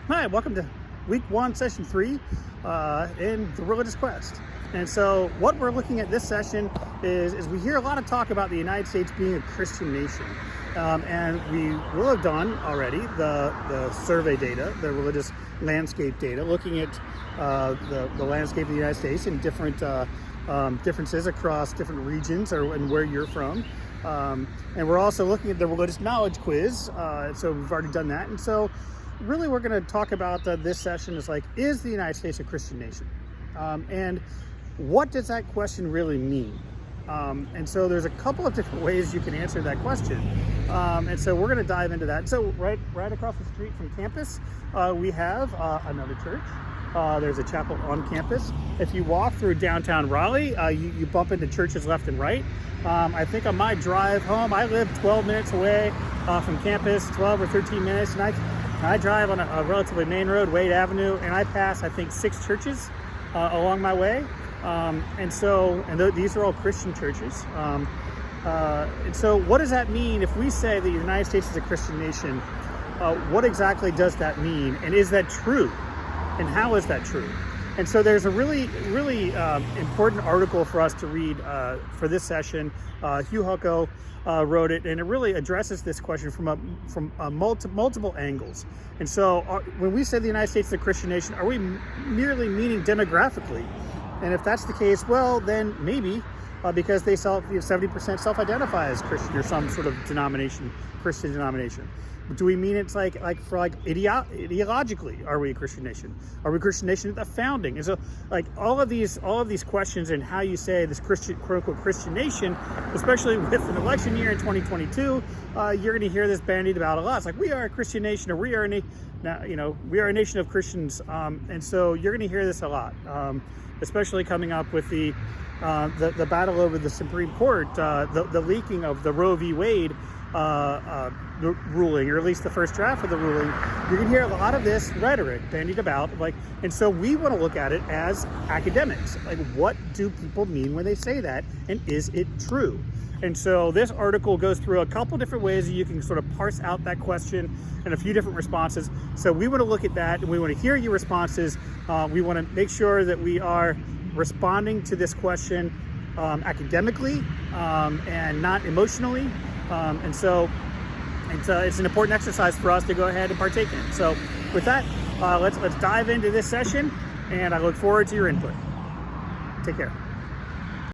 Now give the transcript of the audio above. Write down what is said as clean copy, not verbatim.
Hi, welcome to week 1, session 3 in the religious quest. And so what we're looking at this session is we hear a lot of talk about the United States being a Christian nation. And we will have done already the survey data, the religious landscape data, looking at the landscape of the United States and different differences across different regions and where you're from. And we're also looking at the religious knowledge quiz. So we've already done that. And so really we're going to talk about this session is the United States a Christian nation? And what does that question really mean? And so there's a couple of different ways you can answer that question. And so we're going to dive into that. So right across the street from campus, we have another church. There's a chapel on campus. If you walk through downtown Raleigh, you bump into churches left and right. I think on my drive home, I live 12 minutes away from campus, 12 or 13 minutes, and I drive on a relatively main road, Wade Avenue, and I pass, I think, 6 churches along my way. These are all Christian churches. And so what does that mean if we say the United States is a Christian nation? What exactly does that mean? And is that true? And how is that true? And so there's a really important article for us to read for this session. Hugh Hucko wrote it, and it really addresses this question from multiple angles. And so when we say the United States is a Christian nation, are we merely meaning demographically? And if that's the case, well, then maybe because they 70% self-identify as Christian or some sort of denomination, Christian denomination. Do we mean it's ideologically, are we a Christian nation? Are we a Christian nation at the founding? And so all of these questions and how you say this Christian, quote unquote, Christian nation, especially with an election year in 2022, you're going to hear this bandied about a lot. It's like, we are a Christian nation, or we are we are a nation of Christians. And so you're going to hear this a lot, especially coming up with the battle over the Supreme Court, the leaking of the Roe v. Wade ruling, or at least the first draft of the ruling. You're going to hear a lot of this rhetoric bandied about, and so we want to look at it as academics. What do people mean when they say that, and is it true? And so this article goes through a couple different ways that you can sort of parse out that question and a few different responses. So we want to look at that, and we want to hear your responses. We want to make sure that we are responding to this question academically and not emotionally. And so it's an important exercise for us to go ahead and partake in. So with that, let's dive into this session, and I look forward to your input. Take care.